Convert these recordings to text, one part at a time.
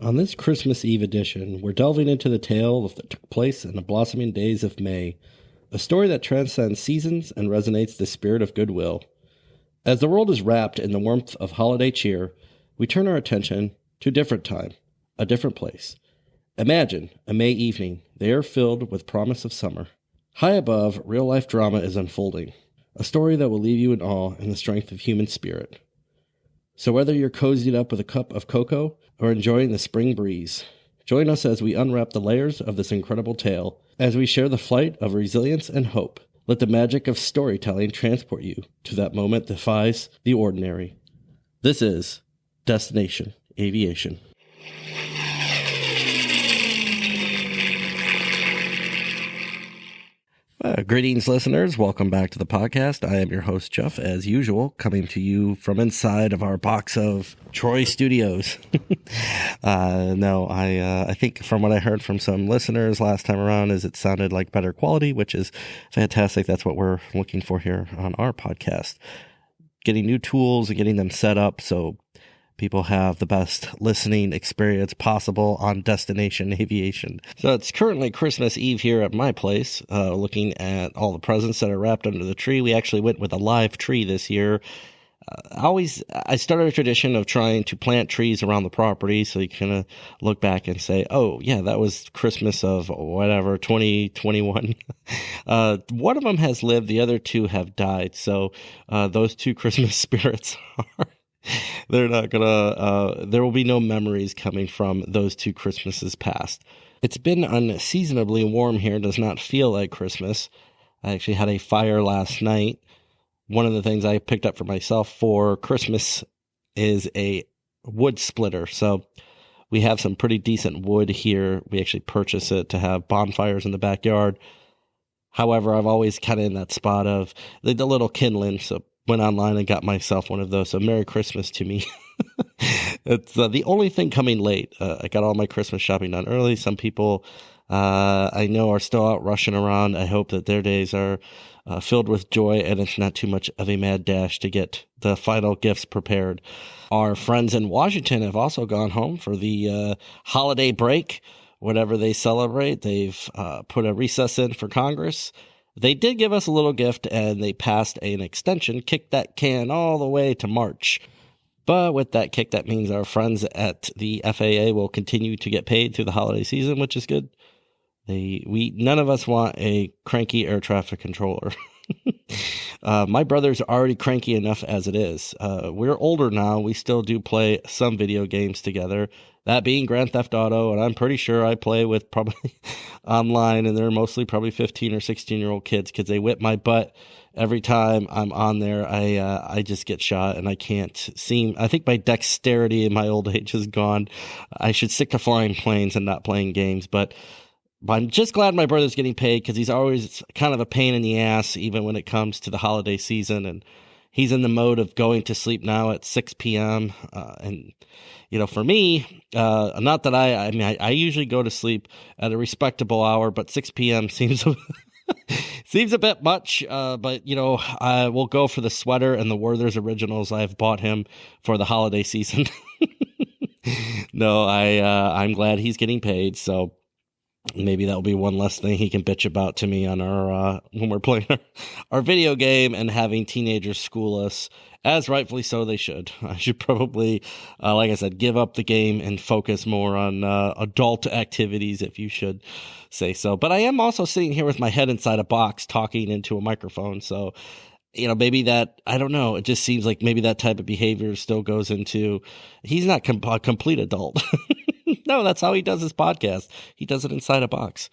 On this Christmas Eve edition, we're delving into the tale that took place in the blossoming days of May, a story that transcends seasons and resonates the spirit of goodwill. As the world is wrapped in the warmth of holiday cheer, we turn our attention to a different time, a different place. Imagine a May evening, the air filled with promise of summer. High above, real-life drama is unfolding, a story that will leave you in awe in the strength of human spirit. So whether you're cozied up with a cup of cocoa or enjoying the spring breeze, join us as we unwrap the layers of this incredible tale, as we share the flight of resilience and hope. Let the magic of storytelling transport you to that moment that defies the ordinary. This is Destination-Aviation. Greetings, listeners. Welcome back to the podcast. I am your host, Jeff, as usual, coming to you from inside of our box of Troy Studios. I think from what I heard from some listeners last time around is it sounded like better quality, which is fantastic. That's what we're looking for here on our podcast. Getting new tools and getting them set up so people have the best listening experience possible on Destination-Aviation. So it's currently Christmas Eve here at my place, looking at all the presents that are wrapped under the tree. We actually went with a live tree this year. I started a tradition of trying to plant trees around the property so you kind of look back and say, oh, yeah, that was Christmas of whatever, 2021. One of them has lived, the other two have died. So those two Christmas spirits are... They're not gonna, there will be no memories coming from those two Christmases past. It's been unseasonably warm here. Does not feel like Christmas. I actually had a fire last night. One of the things I picked up for myself for Christmas is a wood splitter. So we have some pretty decent wood here. We actually purchase it to have bonfires in the backyard. However, I've always kind of in that spot of the little kindling. So went online and got myself one of those. So Merry Christmas to me. It's the only thing coming late. I got all my Christmas shopping done early. Some people I know are still out rushing around. I hope that their days are filled with joy and it's not too much of a mad dash to get the final gifts prepared. Our friends in Washington have also gone home for the holiday break. Whatever they celebrate, they've put a recess in for Congress. They did give us a little gift, and they passed an extension, kicked that can all the way to March. But with that kick, that means our friends at the FAA will continue to get paid through the holiday season, which is good. None of us want a cranky air traffic controller. My brother's already cranky enough as it is. We're older now. We still do play some video games together. That being Grand Theft Auto, and I'm pretty sure I play with probably online, and they're mostly probably 15 or 16-year-old kids because they whip my butt every time I'm on there. I just get shot, and I can't seem. I think my dexterity in my old age is gone. I should stick to flying planes and not playing games, but I'm just glad my brother's getting paid because he's always kind of a pain in the ass, even when it comes to the holiday season. And he's in the mode of going to sleep now at 6 p.m. And, for me, not that I usually go to sleep at a respectable hour, but 6 p.m. seems seems a bit much. But I will go for the sweater and the Werther's Originals I've bought him for the holiday season. No, I'm glad he's getting paid. So maybe that'll be one less thing he can bitch about to me on our when we're playing our video game and having teenagers school us, as rightfully so they should. I should probably, like I said, give up the game and focus more on adult activities, if you should say so. But I am also sitting here with my head inside a box talking into a microphone. So, maybe that, I don't know, it just seems like maybe that type of behavior still goes into, he's not a complete adult. No, that's how he does his podcast. He does it inside a box.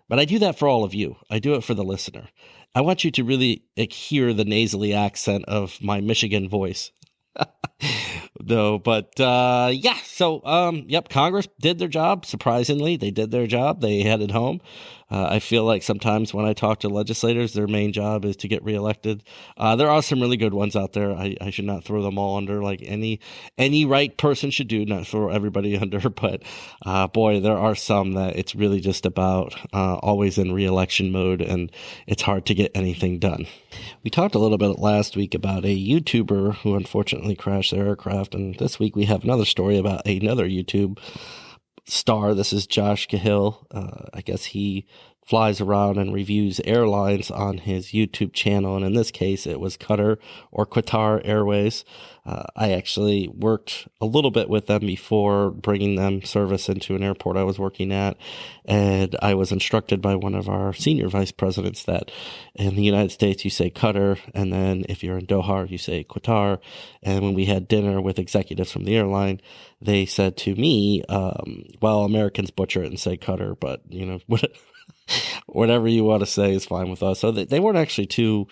But I do that for all of you. I do it for the listener. I want you to really hear the nasally accent of my Michigan voice. No, but yeah. So, yep, Congress did their job. Surprisingly, they did their job. They headed home. I feel like sometimes when I talk to legislators, their main job is to get reelected. There are some really good ones out there. I should not throw them all under like any right person should do, not throw everybody under. But boy, there are some that it's really just about always in reelection mode, and it's hard to get anything done. We talked a little bit last week about a YouTuber who unfortunately crashed their aircraft, and this week we have another story about another YouTube star. This is Josh Cahill. I guess he flies around and reviews airlines on his YouTube channel. And in this case, it was Qatar or Qatar Airways. I actually worked a little bit with them before bringing them service into an airport I was working at. And I was instructed by one of our senior vice presidents that in the United States, you say Qatar. And then if you're in Doha, you say Qatar. And when we had dinner with executives from the airline, they said to me, well, Americans butcher it and say Qatar, but whatever you want to say is fine with us. So they weren't actually too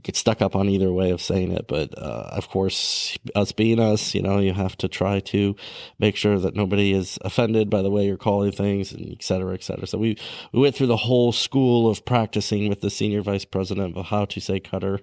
get stuck up on either way of saying it. But, of course, us being us, you have to try to make sure that nobody is offended by the way you're calling things, and et cetera, et cetera. So we went through the whole school of practicing with the senior vice president of how to say Qatar.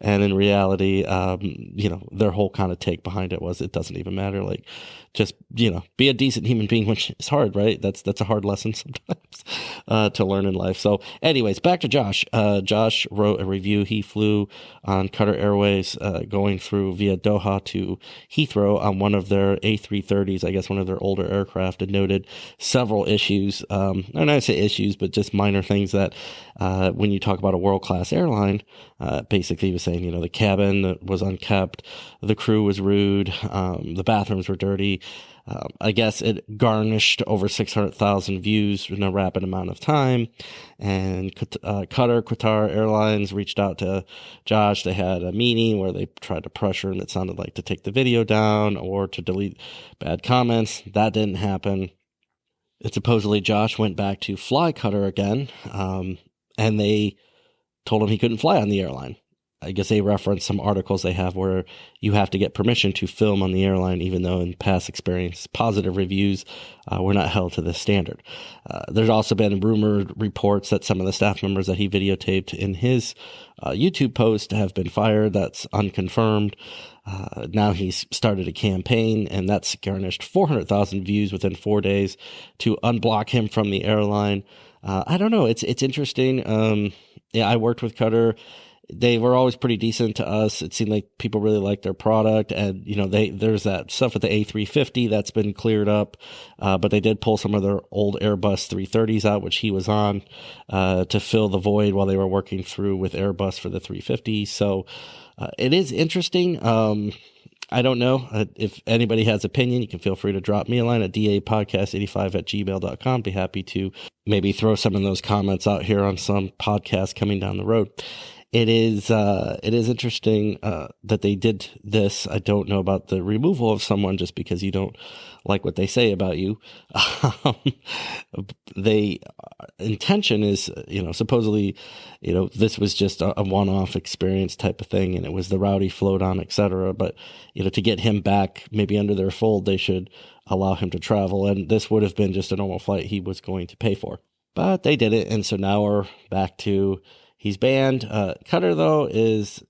And in reality, their whole kind of take behind it was, it doesn't even matter. Like, just, be a decent human being, which is hard, right? That's a hard lesson sometimes, to learn in life. So anyways, back to Josh. Josh wrote a review. He flew on Qatar Airways, going through via Doha to Heathrow on one of their A330s, I guess one of their older aircraft, and noted several issues. I'm not going to say issues, but just minor things that, when you talk about a world-class airline, basically he was saying, the cabin was unkept, the crew was rude, the bathrooms were dirty. I guess it garnished over 600,000 views in a rapid amount of time. And Qatar Airlines reached out to Josh. They had a meeting where they tried to pressure him, it sounded like, to take the video down or to delete bad comments. That didn't happen. And supposedly Josh went back to fly Qatar again, and they told him he couldn't fly on the airline. I guess they reference some articles they have where you have to get permission to film on the airline, even though in past experience, positive reviews were not held to this standard. There's also been rumored reports that some of the staff members that he videotaped in his YouTube post have been fired. That's unconfirmed. Now he's started a campaign, and that's garnished 400,000 views within 4 days to unblock him from the airline. I don't know. It's interesting. I worked with Qatar. They were always pretty decent to us. It seemed like people really liked their product, and there's that stuff with the A350 that's been cleared up, but they did pull some of their old Airbus 330s out, which he was on, to fill the void while they were working through with Airbus for the 350. So it is interesting. I don't know. If anybody has opinion, you can feel free to drop me a line at dapodcast85@gmail.com. Be happy to maybe throw some of those comments out here on some podcast coming down the road. It is interesting that they did this. I don't know about the removal of someone just because you don't like what they say about you. They intention is, supposedly, this was just a one-off experience type of thing, and it was the rowdy float on, etc. But to get him back maybe under their fold, they should allow him to travel, and this would have been just a normal flight he was going to pay for. But they did it, and so now we're back to he's banned. Qatar, though, is,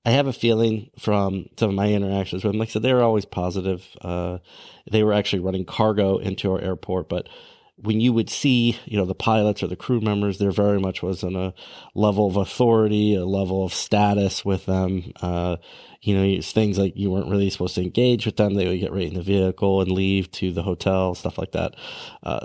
I have a feeling from some of my interactions with him, like I said, they were always positive. They were actually running cargo into our airport, but when you would see, the pilots or the crew members, there very much was on a level of authority, a level of status with them. Things like you weren't really supposed to engage with them. They would get right in the vehicle and leave to the hotel, stuff like that.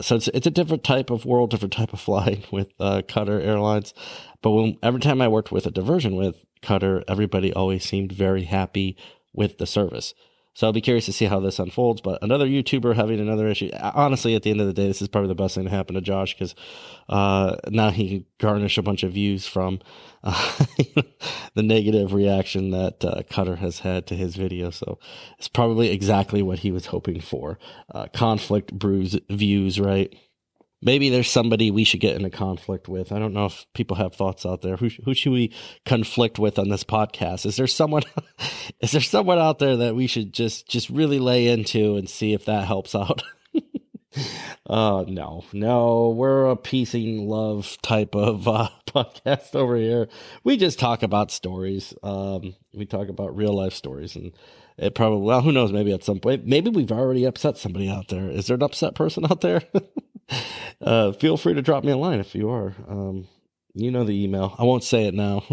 So it's a different type of world, different type of flying with Qatar Airlines. But every time I worked with a diversion with Qatar, everybody always seemed very happy with the service. So I'll be curious to see how this unfolds. But another YouTuber having another issue. Honestly, at the end of the day, this is probably the best thing to happen to Josh, because now he can garnish a bunch of views from the negative reaction that Qatar has had to his video. So it's probably exactly what he was hoping for. Conflict brews views, right? Maybe there's somebody we should get in a conflict with. I don't know if people have thoughts out there. Who should we conflict with on this podcast? Is there someone out there that we should just really lay into and see if that helps out? No, we're a peacing love type of podcast over here. We just talk about stories. We talk about real life stories, and it probably, well, who knows, maybe at some point, maybe we've already upset somebody out there. Is there an upset person out there? Feel free to drop me a line if you are. The email. I won't say it now.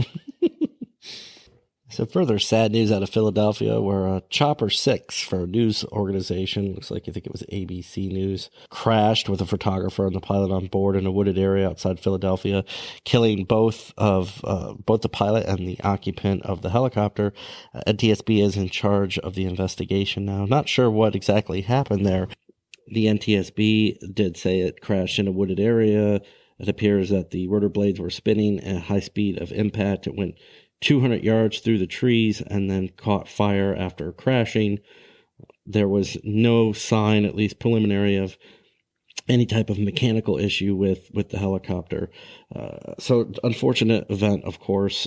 So further sad news out of Philadelphia, where Chopper 6 for a news organization, looks like I think it was ABC News, crashed with a photographer and the pilot on board in a wooded area outside Philadelphia, killing both the pilot and the occupant of the helicopter. NTSB is in charge of the investigation now. Not sure what exactly happened there. The NTSB did say it crashed in a wooded area. It appears that the rotor blades were spinning at a high speed of impact. It went 200 yards through the trees and then caught fire after crashing. There was no sign, at least preliminary, of any type of mechanical issue with the helicopter. So unfortunate event, of course.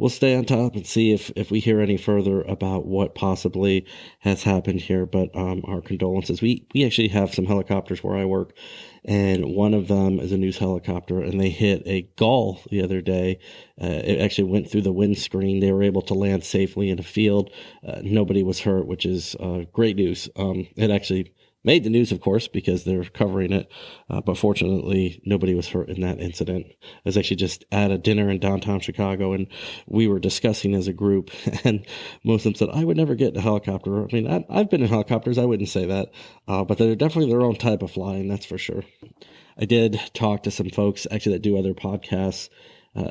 We'll stay on top and see if we hear any further about what possibly has happened here. But our condolences. We actually have some helicopters where I work, and one of them is a news helicopter, and they hit a gull the other day. It actually went through the windscreen. They were able to land safely in a field. Nobody was hurt, which is great news. It actually made the news, of course, because they're covering it. But fortunately, nobody was hurt in that incident. I was actually just at a dinner in downtown Chicago, and we were discussing as a group, and most of them said, I would never get in a helicopter. I mean, I've been in helicopters. I wouldn't say that. But they're definitely their own type of flying, that's for sure. I did talk to some folks, actually, that do other podcasts.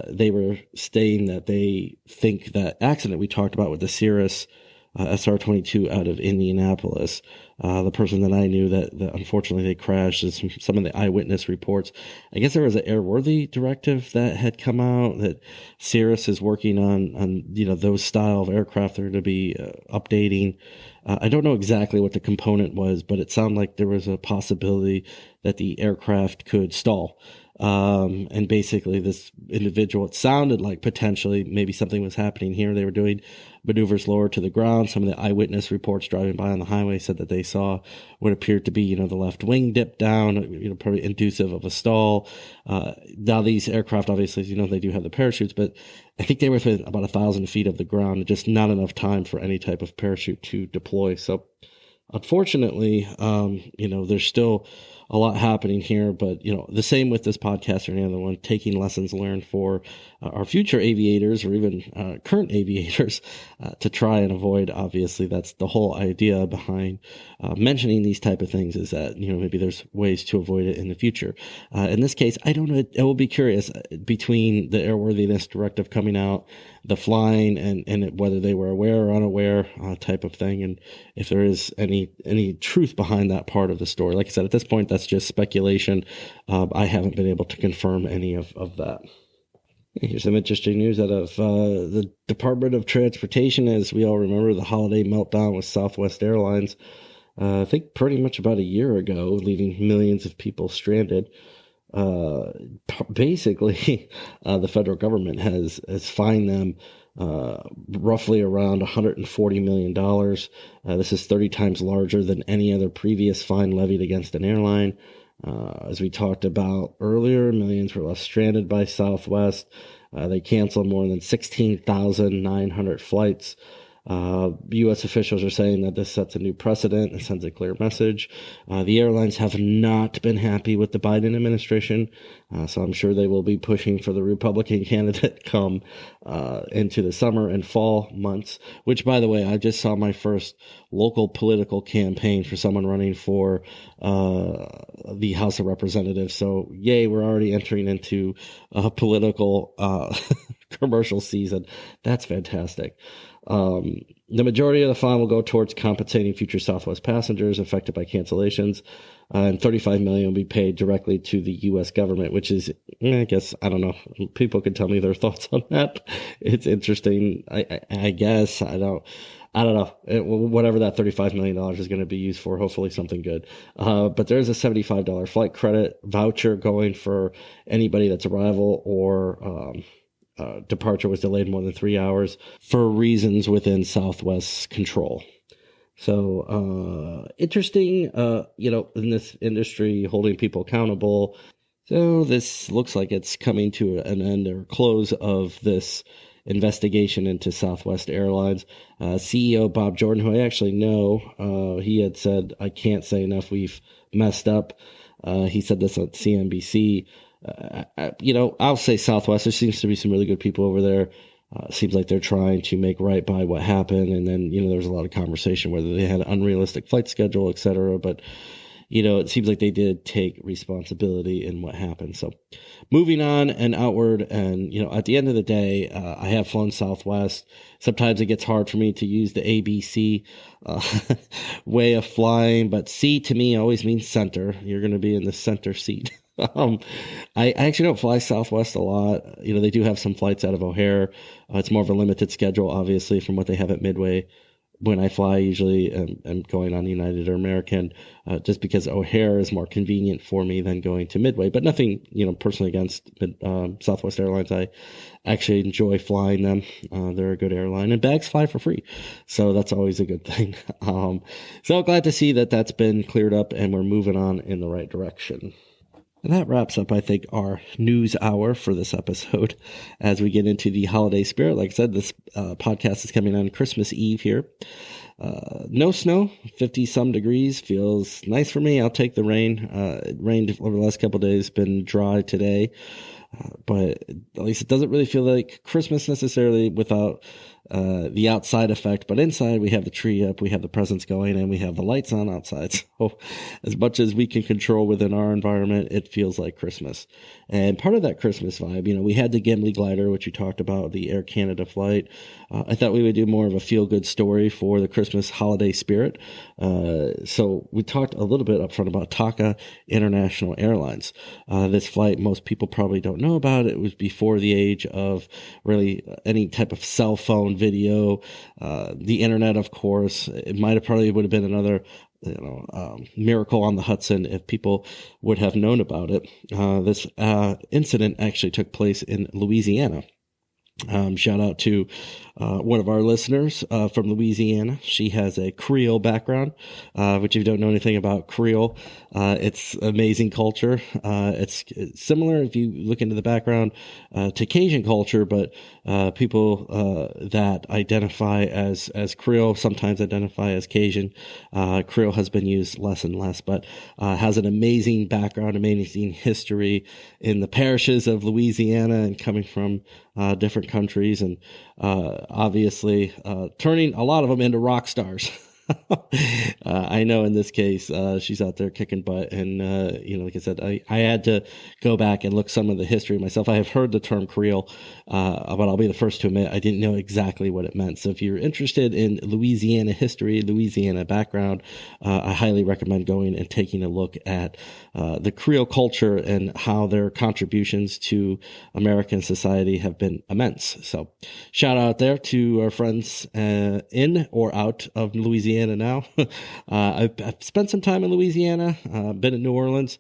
They were stating that they think that accident we talked about with the Cirrus SR-22 out of Indianapolis, the person that I knew that unfortunately they crashed, is some of the eyewitness reports. I guess there was an airworthy directive that had come out that Cirrus is working on those style of aircraft they're to be updating. I don't know exactly what the component was, but it sounded like there was a possibility that the aircraft could stall. And basically this individual, it sounded like potentially maybe something was happening here. They were doing maneuvers lower to the ground. Some of the eyewitness reports driving by on the highway said that they saw what appeared to be, the left wing dip down, probably inducive of a stall. Now these aircraft, obviously, they do have the parachutes, but I think they were within about 1,000 feet of the ground, just not enough time for any type of parachute to deploy. So unfortunately, there's still a lot happening here, but the same with this podcast or any other one, taking lessons learned for our future aviators or even current aviators to try and avoid. Obviously, that's the whole idea behind mentioning these type of things, is that maybe there's ways to avoid it in the future. In this case, I don't know. I will be curious between the airworthiness directive coming out, the flying, and whether they were aware or unaware type of thing, and if there is any truth behind that part of the story. Like I said, at this point, that's just speculation. I haven't been able to confirm any of that. Here's some interesting news out of the Department of Transportation. As we all remember, the holiday meltdown with Southwest Airlines, I think pretty much about a year ago, leaving millions of people stranded. Basically, the federal government has fined them roughly around $140 million. This is 30 times larger than any other previous fine levied against an airline. As we talked about earlier, millions were left stranded by Southwest. They canceled more than 16,900 flights. U.S. officials are saying that this sets a new precedent and sends a clear message. The airlines have not been happy with the Biden administration, so I'm sure they will be pushing for the Republican candidate come into the summer and fall months, which, by the way, I just saw my first local political campaign for someone running for the House of Representatives. So, yay, we're already entering into a political commercial season. That's fantastic. The majority of the fine will go towards compensating future Southwest passengers affected by cancellations, and $35 million will be paid directly to the U.S. government, which is, I guess, I don't know. People can tell me their thoughts on that. It's interesting. I guess I don't know. Whatever that $35 million is going to be used for, hopefully something good. But there's a $75 flight credit voucher going for anybody that's arrival or departure was delayed more than 3 hours for reasons within Southwest's control. So, interesting, in this industry, holding people accountable. So this looks like it's coming to an end or close of this investigation into Southwest Airlines. CEO Bob Jordan, who I actually know, he had said, I can't say enough, we've messed up. He said this on CNBC. I'll say Southwest. There seems to be some really good people over there. Seems like they're trying to make right by what happened. And then, there was a lot of conversation whether they had an unrealistic flight schedule, et cetera. But, it seems like they did take responsibility in what happened. So moving on and outward. And, at the end of the day, I have flown Southwest. Sometimes it gets hard for me to use the ABC way of flying, but C to me always means center. You're going to be in the center seat. I actually don't fly Southwest a lot. They do have some flights out of O'Hare. It's more of a limited schedule, obviously, from what they have at Midway. When I fly, usually I'm going on United or American, just because O'Hare is more convenient for me than going to Midway. But nothing, personally against Southwest Airlines. I actually enjoy flying them. They're a good airline, and bags fly for free, so that's always a good thing. So glad to see that that's been cleared up and we're moving on in the right direction. And that wraps up, I think, our news hour for this episode as we get into the holiday spirit. Like I said, this podcast is coming on Christmas Eve here. No snow, 50-some degrees. Feels nice for me. I'll take the rain. It rained over the last couple of days. Been dry today. But at least it doesn't really feel like Christmas necessarily without the outside effect. But inside, we have the tree up, we have the presents going, and we have the lights on outside. So as much as we can control within our environment, it feels like Christmas. And part of that Christmas vibe, we had the Gimli glider, which we talked about, the Air Canada flight. I thought we would do more of a feel-good story for the Christmas holiday spirit. So we talked a little bit up front about TACA International Airlines. This flight, most people probably don't know about. It was before the age of really any type of cell phone video, the internet, of course. It would have been another miracle on the Hudson if people would have known about it. This incident actually took place in Louisiana. Shout out to one of our listeners from Louisiana. She has a Creole background, which if you don't know anything about Creole, it's amazing culture. It's similar, if you look into the background, to Cajun culture, but people that identify as Creole sometimes identify as Cajun. Creole has been used less and less, but has an amazing background, amazing history in the parishes of Louisiana and coming from different countries, and obviously turning a lot of them into rock stars. I know in this case, she's out there kicking butt. And, like I said, I had to go back and look some of the history myself. I have heard the term Creole, but I'll be the first to admit I didn't know exactly what it meant. So if you're interested in Louisiana history, Louisiana background, I highly recommend going and taking a look at the Creole culture and how their contributions to American society have been immense. So shout out there to our friends in or out of Louisiana now. I've spent some time in Louisiana, been in New Orleans.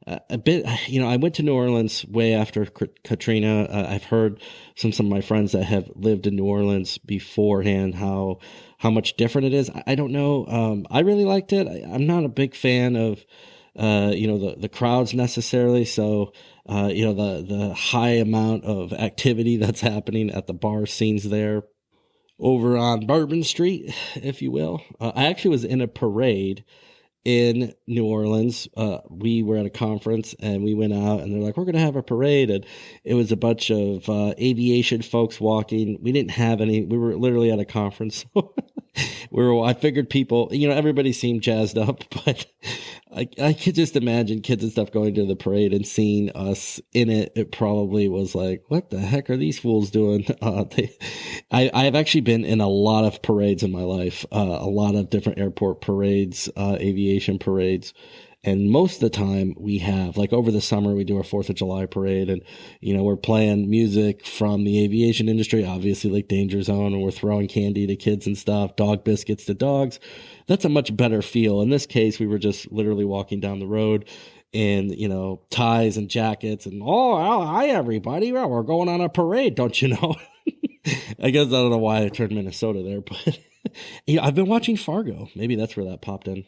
A bit, I went to New Orleans way after Katrina. I've heard some of my friends that have lived in New Orleans beforehand how much different it is. I don't know. I really liked it. I'm not a big fan of the crowds necessarily. So the high amount of activity that's happening at the bar scenes there over on Bourbon Street, if you will. I actually was in a parade in New Orleans. We were at a conference and we went out and they're like, we're going to have a parade. And it was a bunch of aviation folks walking. We didn't have any. We were literally at a conference. I figured people, everybody seemed jazzed up, but I could just imagine kids and stuff going to the parade and seeing us in it. It probably was like, what the heck are these fools doing? I've actually been in a lot of parades in my life, a lot of different airport parades, aviation parades. And most of the time we have, like over the summer, we do our 4th of July parade and, we're playing music from the aviation industry, obviously like Danger Zone, and we're throwing candy to kids and stuff, dog biscuits to dogs. That's a much better feel. In this case, we were just literally walking down the road in, ties and jackets and, oh, hi, everybody. Well, we're going on a parade, don't you know? I guess I don't know why I turned Minnesota there, but I've been watching Fargo. Maybe that's where that popped in.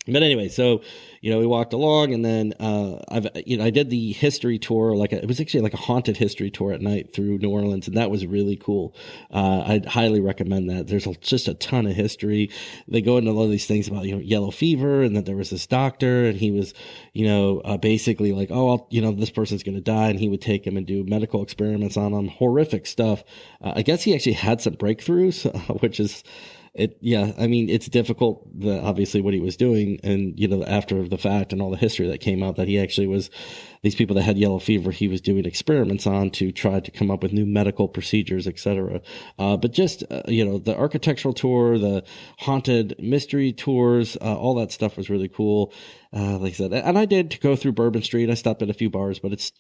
But anyway, so, we walked along, and then I did the history tour. It was actually like a haunted history tour at night through New Orleans, and that was really cool. I'd highly recommend that. There's just a ton of history. They go into a lot of these things about, yellow fever, and that there was this doctor, and he was, basically like, oh, this person's going to die, and he would take him and do medical experiments on them. Horrific stuff. I guess he actually had some breakthroughs, which is... it's difficult, obviously, what he was doing, and, after the fact and all the history that came out, that he actually was, these people that had yellow fever, he was doing experiments on to try to come up with new medical procedures, etc. But just, the architectural tour, the haunted mystery tours, all that stuff was really cool. Like I said, and I did go through Bourbon Street. I stopped at a few bars, but it's,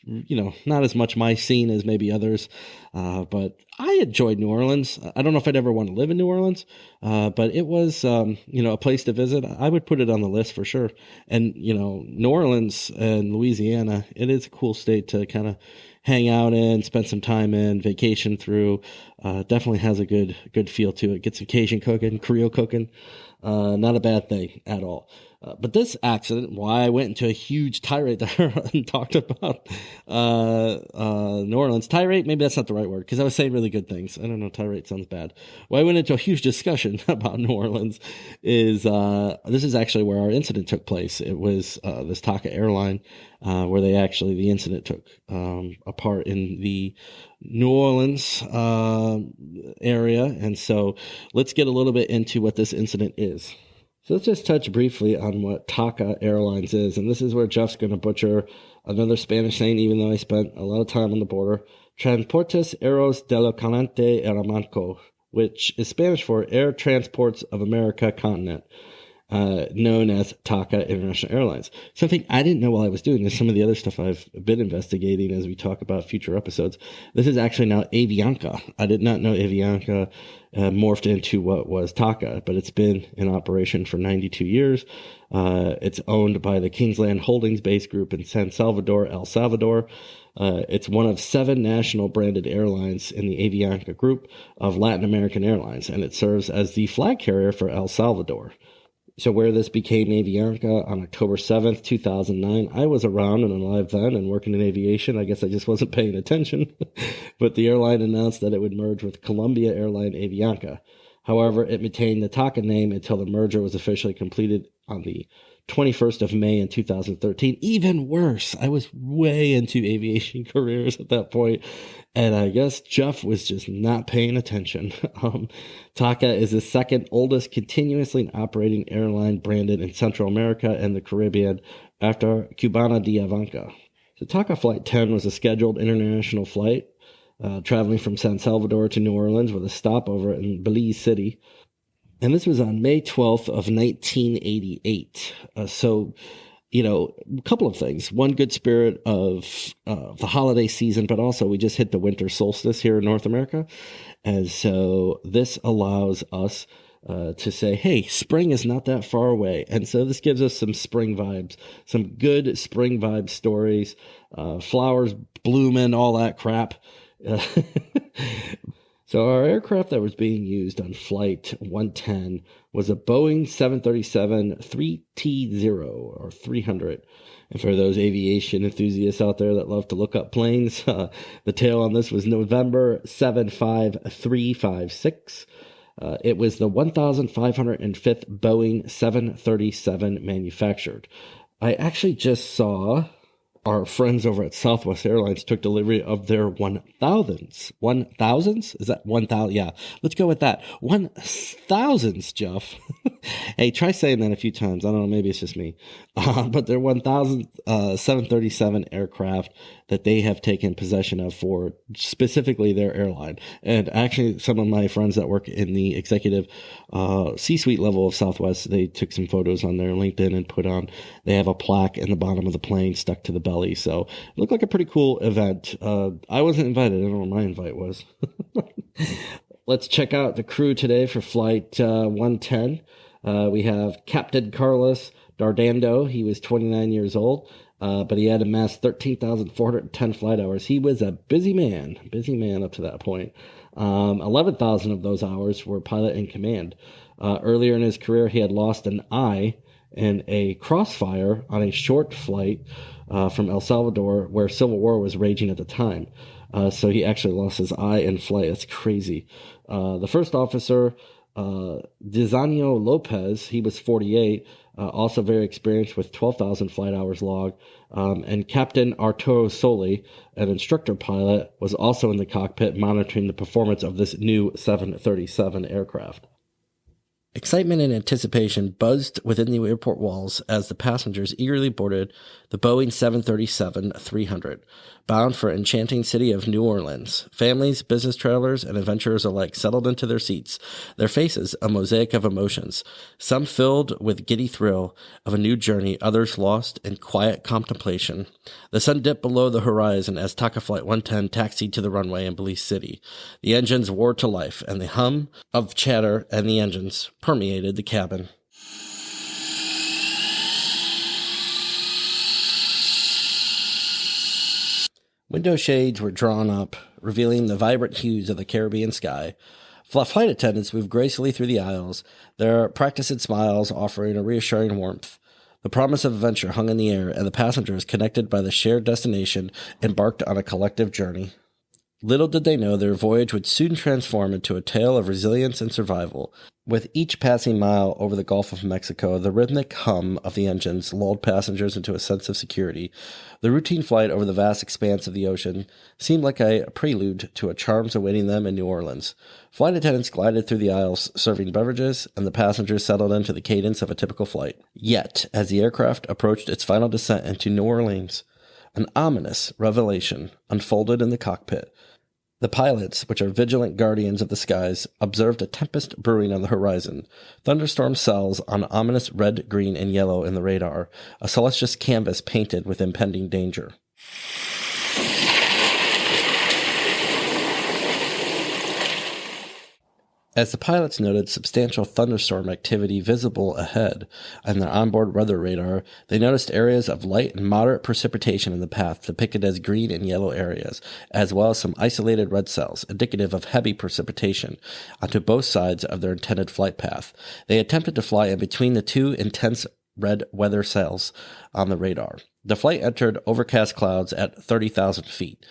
not as much my scene as maybe others. But I enjoyed New Orleans. I don't know if I'd ever want to live in New Orleans, but it was, a place to visit. I would put it on the list for sure. And, New Orleans and Louisiana, it is a cool state to kind of hang out in, spend some time in, vacation through. Definitely has a good feel to it. Get some Cajun cooking, Creole cooking. Not a bad thing at all. But this accident, why I went into a huge tirade there and talked about New Orleans. Tirade, maybe that's not the right word, because I was saying really good things. I don't know, tirade sounds bad. Why I went into a huge discussion about New Orleans is this is actually where our incident took place. It was this TACA airline where the incident took a part in the New Orleans area. And so let's get a little bit into what this incident is. So let's just touch briefly on what TACA Airlines is. And this is where Jeff's going to butcher another Spanish name, even though I spent a lot of time on the border. Transportes Aéreos del Continente Americano, which is Spanish for Air Transports of America Continent, known as TACA International Airlines. Something I didn't know while I was doing this, some of the other stuff I've been investigating as we talk about future episodes. This is actually now Avianca. I did not know Avianca morphed into what was TACA, but it's been in operation for 92 years. It's owned by the Kingsland Holdings based group in San Salvador, El Salvador. It's one of 7 national branded airlines in the Avianca group of Latin American airlines, and it serves as the flag carrier for El Salvador. So where this became Avianca on October 7th, 2009, I was around and alive then and working in aviation. I guess I just wasn't paying attention. But the airline announced that it would merge with Colombia Airline Avianca. However, it maintained the TACA name until the merger was officially completed on the 21st of May in 2013. Even worse, I was way into aviation careers at that point, and I guess Jeff was just not paying attention. TACA is the second oldest continuously operating airline branded in Central America and the Caribbean after Cubana de Avianca. So TACA Flight 10 was a scheduled international flight traveling from San Salvador to New Orleans with a stopover in Belize City. And this was on May 12th of 1988. A couple of things. One, good spirit of the holiday season, but also we just hit the winter solstice here in North America. And so this allows us to say, hey, spring is not that far away. And so this gives us some spring vibes, some good spring vibe stories, flowers blooming, all that crap. So our aircraft that was being used on Flight 110 was a Boeing 737 3T0 or 300. And for those aviation enthusiasts out there that love to look up planes, the tail on this was November 75356. It was the 1,505th Boeing 737 manufactured. I actually just saw our friends over at Southwest Airlines took delivery of their 1,000s. 1,000s? Is that 1,000? Yeah, let's go with that. 1,000s, Jeff. Hey, try saying that a few times. I don't know, maybe it's just me. But they're 1,000 737 aircraft that they have taken possession of for specifically their airline. And actually, some of my friends that work in the executive C-suite level of Southwest, they took some photos on their LinkedIn and put on, they have a plaque in the bottom of the plane stuck to the belly. So it looked like a pretty cool event. I wasn't invited. I don't know what my invite was. Let's check out the crew today for Flight 110. We have Captain Carlos Dardando. He was 29 years old, but he had amassed 13,410 flight hours. He was a busy man up to that point. 11,000 of those hours were pilot in command. Earlier in his career, he had lost an eye in a crossfire on a short flight from El Salvador, where Civil War was raging at the time. So he actually lost his eye in flight. That's crazy. The first officer, Dizanio Lopez, he was 48, also very experienced with 12,000 flight hours logged. And Captain Arturo Soli, an instructor pilot, was also in the cockpit monitoring the performance of this new 737 aircraft. Excitement and anticipation buzzed within the airport walls as the passengers eagerly boarded the Boeing 737-300, bound for enchanting city of New Orleans. Families, business travelers, and adventurers alike settled into their seats, their faces a mosaic of emotions, some filled with giddy thrill of a new journey, others lost in quiet contemplation. The sun dipped below the horizon as TACA Flight 110 taxied to the runway in Belize City. The engines roared to life, and the hum of chatter and the engines permeated the cabin. Window shades were drawn up, revealing the vibrant hues of the Caribbean sky. Flight attendants moved gracefully through the aisles, their practiced smiles offering a reassuring warmth. The promise of adventure hung in the air, and the passengers, connected by the shared destination, embarked on a collective journey. Little did they know their voyage would soon transform into a tale of resilience and survival. With each passing mile over the Gulf of Mexico, the rhythmic hum of the engines lulled passengers into a sense of security. The routine flight over the vast expanse of the ocean seemed like a prelude to a charms awaiting them in New Orleans. Flight attendants glided through the aisles serving beverages, and the passengers settled into the cadence of a typical flight. Yet, as the aircraft approached its final descent into New Orleans, an ominous revelation unfolded in the cockpit. The pilots, which are vigilant guardians of the skies, observed a tempest brewing on the horizon. Thunderstorm cells on ominous red, green, and yellow in the radar, a celestial canvas painted with impending danger. As the pilots noted substantial thunderstorm activity visible ahead on their onboard weather radar, they noticed areas of light and moderate precipitation in the path depicted as green and yellow areas, as well as some isolated red cells, indicative of heavy precipitation, onto both sides of their intended flight path. They attempted to fly in between the two intense red weather cells on the radar. The flight entered overcast clouds at 30,000 feet.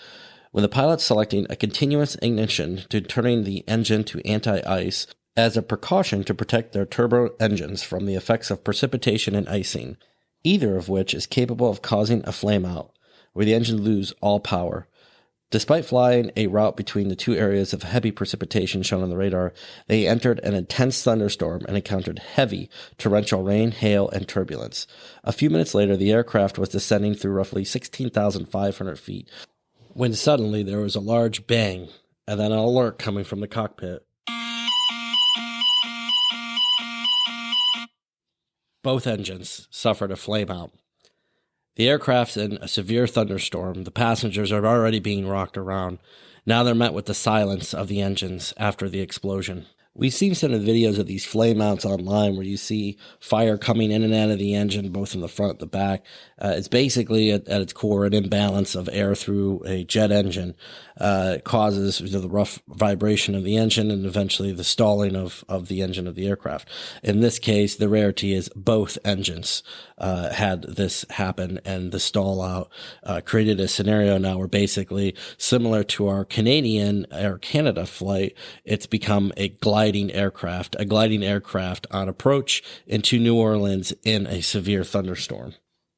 With the pilots selecting a continuous ignition to turning the engine to anti-ice as a precaution to protect their turbo engines from the effects of precipitation and icing, either of which is capable of causing a flameout, where the engine lose all power. Despite flying a route between the two areas of heavy precipitation shown on the radar, they entered an intense thunderstorm and encountered heavy, torrential rain, hail, and turbulence. A few minutes later, the aircraft was descending through roughly 16,500 feet, when suddenly there was a large bang, and then an alert coming from the cockpit. Both engines suffered a flameout. The aircraft's in a severe thunderstorm. The passengers are already being rocked around. Now they're met with the silence of the engines after the explosion. We've seen some of the videos of these flameouts online where you see fire coming in and out of the engine, both in the front and the back. It's basically, at its core, an imbalance of air through a jet engine. It causes the rough vibration of the engine and eventually the stalling of the engine of the aircraft. In this case, the rarity is both engines had this happen, and the stall out created a scenario now where basically, similar to our Canadian Air Canada flight, it's become a gliding aircraft on approach into New Orleans in a severe thunderstorm.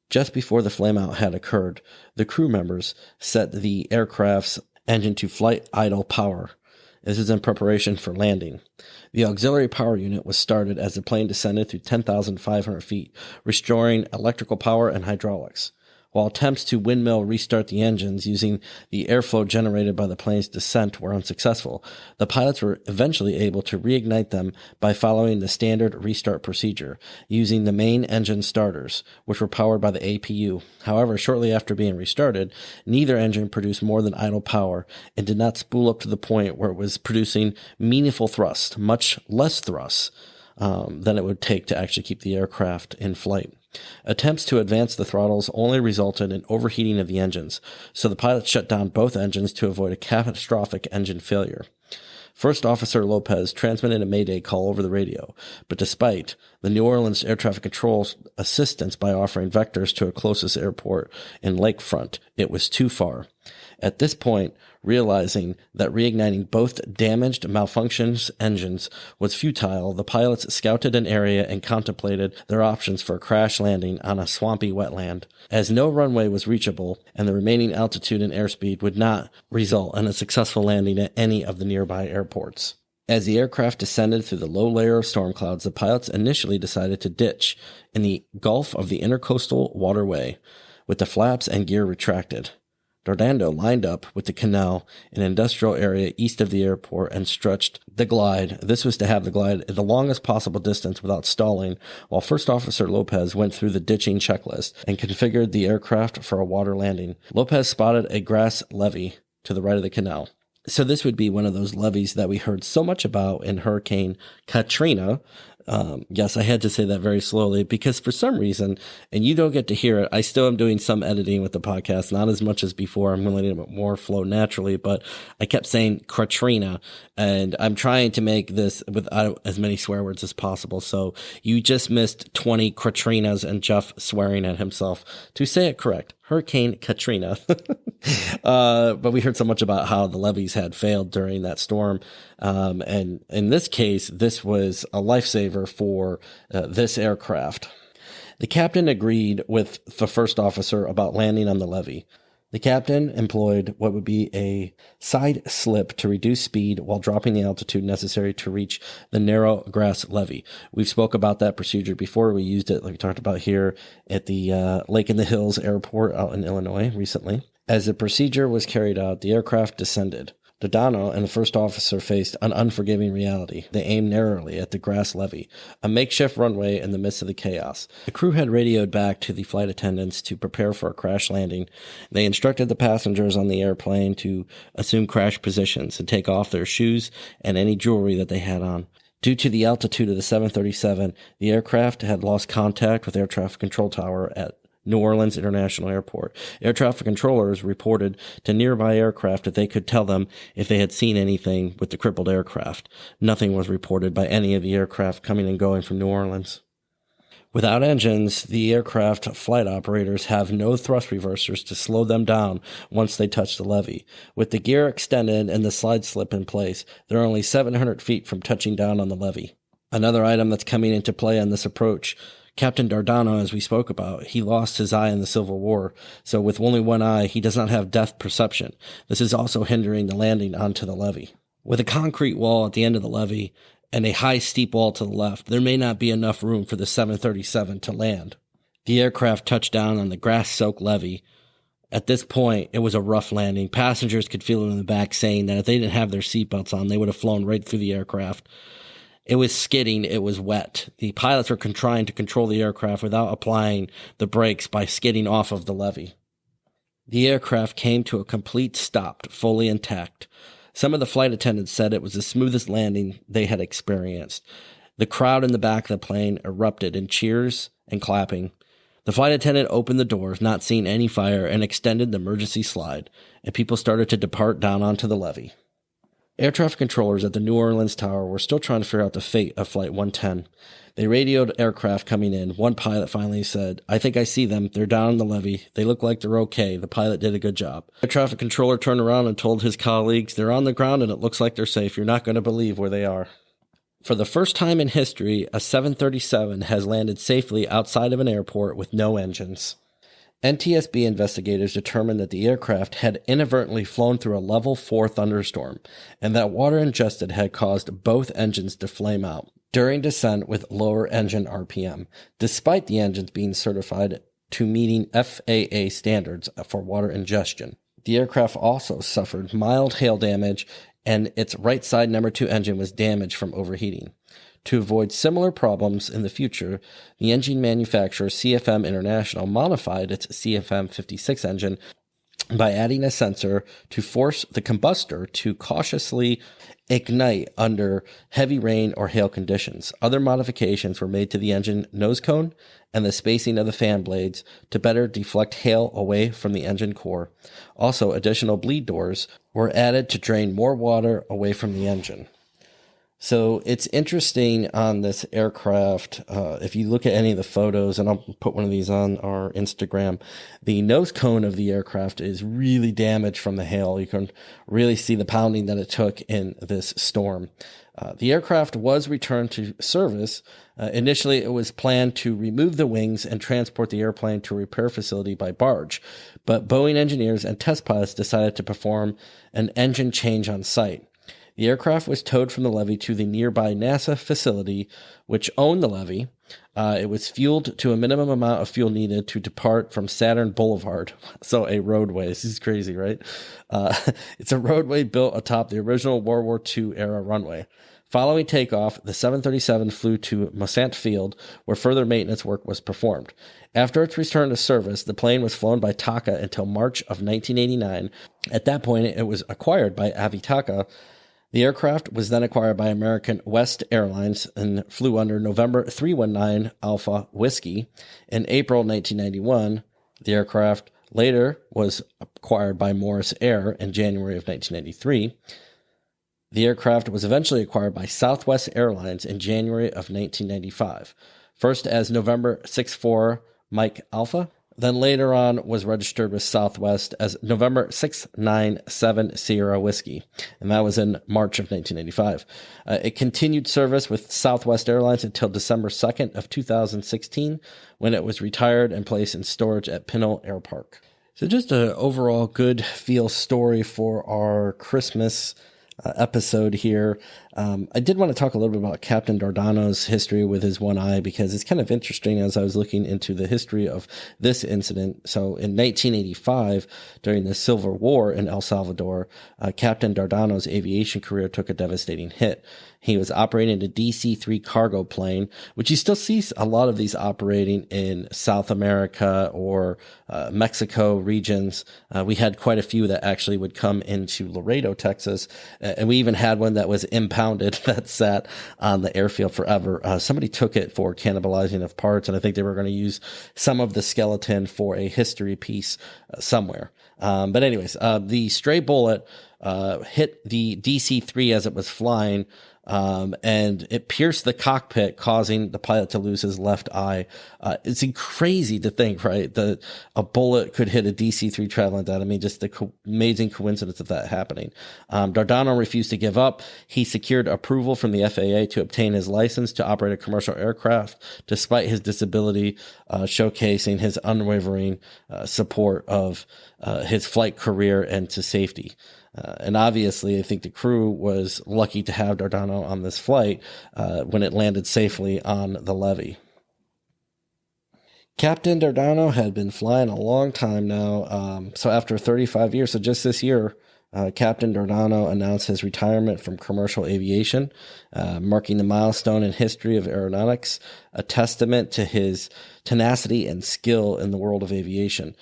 Just before the flameout had occurred, the crew members set the aircraft's engine to flight idle power. This is in preparation for landing. The auxiliary power unit was started as the plane descended through 10,500 feet, restoring electrical power and hydraulics. While attempts to windmill restart the engines using the airflow generated by the plane's descent were unsuccessful, the pilots were eventually able to reignite them by following the standard restart procedure, using the main engine starters, which were powered by the APU. However, shortly after being restarted, neither engine produced more than idle power and did not spool up to the point where it was producing meaningful thrust, much less thrust than it would take to actually keep the aircraft in flight. Attempts to advance the throttles only resulted in overheating of the engines, so the pilots shut down both engines to avoid a catastrophic engine failure. First Officer Lopez transmitted a mayday call over the radio, but despite the New Orleans Air Traffic Control's assistance by offering vectors to a closest airport in Lakefront, it was too far. At this point, realizing that reigniting both damaged, malfunctioned engines was futile, the pilots scouted an area and contemplated their options for a crash landing on a swampy wetland. As no runway was reachable and the remaining altitude and airspeed would not result in a successful landing at any of the nearby airports. As the aircraft descended through the low layer of storm clouds, the pilots initially decided to ditch in the Gulf of the Intercoastal Waterway, with the flaps and gear retracted. Dardano lined up with the canal, an industrial area east of the airport, and stretched the glide. This was to have the glide the longest possible distance without stalling, while First Officer Lopez went through the ditching checklist and configured the aircraft for a water landing. Lopez spotted a grass levee to the right of the canal. So this would be one of those levees that we heard so much about in Hurricane Katrina. Yes, I had to say that very slowly because for some reason, and you don't get to hear it, I still am doing some editing with the podcast, not as much as before. I'm letting it more flow naturally, but I kept saying Katrina, and I'm trying to make this without as many swear words as possible. So you just missed 20 Katrinas and Jeff swearing at himself to say it correct. Hurricane Katrina. But we heard so much about how the levees had failed during that storm. And in this case, this was a lifesaver for this aircraft. The captain agreed with the first officer about landing on the levee. The captain employed what would be a side slip to reduce speed while dropping the altitude necessary to reach the narrow grass levee. We've spoke about that procedure before. We used it, like we talked about here, at the Lake in the Hills Airport out in Illinois recently. As the procedure was carried out, the aircraft descended. Dardano and the first officer faced an unforgiving reality. They aimed narrowly at the grass levee, a makeshift runway in the midst of the chaos. The crew had radioed back to the flight attendants to prepare for a crash landing. They instructed the passengers on the airplane to assume crash positions and take off their shoes and any jewelry that they had on. Due to the altitude of the 737, the aircraft had lost contact with air traffic control tower at New Orleans International Airport. Air traffic controllers reported to nearby aircraft that they could tell them if they had seen anything with the crippled aircraft. Nothing was reported by any of the aircraft coming and going from New Orleans. Without engines, the aircraft flight operators have no thrust reversers to slow them down once they touch the levee. With the gear extended and the slide slip in place, they're only 700 feet from touching down on the levee. Another item that's coming into play on this approach, Captain Dardano, as we spoke about, he lost his eye in the Civil War, so with only one eye, he does not have depth perception. This is also hindering the landing onto the levee. With a concrete wall at the end of the levee and a high steep wall to the left, there may not be enough room for the 737 to land. The aircraft touched down on the grass-soaked levee. At this point, it was a rough landing. Passengers could feel it in the back saying that if they didn't have their seatbelts on, they would have flown right through the aircraft. It was skidding. It was wet. The pilots were trying to control the aircraft without applying the brakes by skidding off of the levee. The aircraft came to a complete stop, fully intact. Some of the flight attendants said it was the smoothest landing they had experienced. The crowd in the back of the plane erupted in cheers and clapping. The flight attendant opened the doors, not seeing any fire, and extended the emergency slide, and people started to depart down onto the levee. Air traffic controllers at the New Orleans Tower were still trying to figure out the fate of Flight 110. They radioed aircraft coming in. One pilot finally said, "I think I see them. They're down on the levee. They look like they're okay. The pilot did a good job." Air traffic controller turned around and told his colleagues, "They're on the ground and it looks like they're safe. You're not going to believe where they are." For the first time in history, a 737 has landed safely outside of an airport with no engines. NTSB investigators determined that the aircraft had inadvertently flown through a level 4 thunderstorm, and that water ingested had caused both engines to flame out during descent with lower engine RPM, despite the engines being certified to meeting FAA standards for water ingestion. The aircraft also suffered mild hail damage, and its right side number 2 engine was damaged from overheating. To avoid similar problems in the future, the engine manufacturer CFM International modified its CFM 56 engine by adding a sensor to force the combustor to cautiously ignite under heavy rain or hail conditions. Other modifications were made to the engine nose cone and the spacing of the fan blades to better deflect hail away from the engine core. Also, additional bleed doors were added to drain more water away from the engine. So it's interesting on this aircraft, if you look at any of the photos, and I'll put one of these on our Instagram, the nose cone of the aircraft is really damaged from the hail. You can really see the pounding that it took in this storm. The aircraft was returned to service. Initially, it was planned to remove the wings and transport the airplane to a repair facility by barge, but Boeing engineers and test pilots decided to perform an engine change on site. The aircraft was towed from the levee to the nearby NASA facility, which owned the levee. It was fueled to a minimum amount of fuel needed to depart from Saturn Boulevard. So a roadway. This is crazy, right? It's a roadway built atop the original World War II era runway. Following takeoff, the 737 flew to Mossant Field, where further maintenance work was performed. After its return to service, the plane was flown by TACA until March of 1989. At that point, it was acquired by TACA. The aircraft was then acquired by American West Airlines and flew under November 319 Alpha Whiskey. In April 1991, the aircraft later was acquired by Morris Air in January of 1993. The aircraft was eventually acquired by Southwest Airlines in January of 1995, first as November 64 Mike Alpha, then later on was registered with Southwest as November 697 Sierra Whiskey, and that was in March of 1985. It continued service with Southwest Airlines until December 2nd of 2016, when it was retired and placed in storage at Pinole Air Park. So just an overall good feel story for our Christmas episode here. I did want to talk a little bit about Captain Dardano's history with his one eye, because it's kind of interesting as I was looking into the history of this incident. So in 1985, during the Civil War in El Salvador, Captain Dardano's aviation career took a devastating hit. He was operating a DC-3 cargo plane, which you still see a lot of these operating in South America or Mexico regions. We had quite a few that actually would come into Laredo, Texas, and we even had one that was impounded that sat on the airfield forever. Somebody took it for cannibalizing of parts, and I think they were going to use some of the skeleton for a history piece somewhere. But anyways, the stray bullet hit the DC-3 as it was flying, and it pierced the cockpit, causing the pilot to lose his left eye. It's crazy to think, right, that a bullet could hit a DC-3 traveling like that. I mean, just the amazing coincidence of that happening. Dardano refused to give up. He secured approval from the FAA to obtain his license to operate a commercial aircraft, despite his disability, showcasing his unwavering support of his flight career and to safety. And obviously, I think the crew was lucky to have Dardano on this flight when it landed safely on the levee. Captain Dardano had been flying a long time now. So after 35 years, so just this year, Captain Dardano announced his retirement from commercial aviation, marking the milestone in history of aeronautics, a testament to his tenacity and skill in the world of aviation.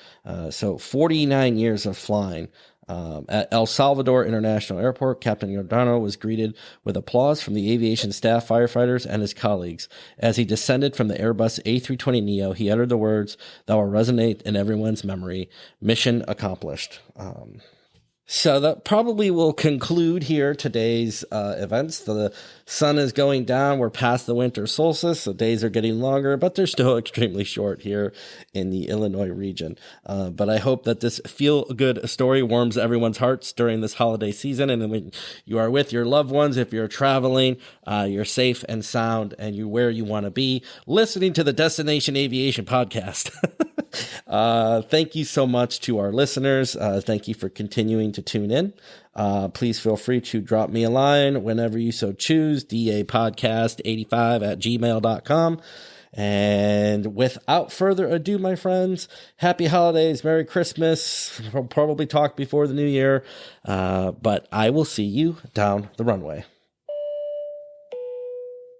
So 49 years of flying. At El Salvador International Airport, Captain Dardano was greeted with applause from the aviation staff, firefighters, and his colleagues. As he descended from the Airbus A320neo, he uttered the words that will resonate in everyone's memory: "Mission accomplished." So that probably will conclude here today's events. The sun is going down. We're past the winter solstice. The days are getting longer, but they're still extremely short here in the Illinois region. But I hope that this feel-good story warms everyone's hearts during this holiday season. And when you are with your loved ones, if you're traveling, you're safe and sound, and you're where you want to be, listening to the Destination-Aviation podcast. Thank you so much to our listeners. Thank you for continuing to tune in. Please feel free to drop me a line whenever you so choose, dapodcast85@gmail.com. And without further ado, my friends, happy holidays, Merry Christmas. We'll probably talk before the new year, but I will see you down the runway.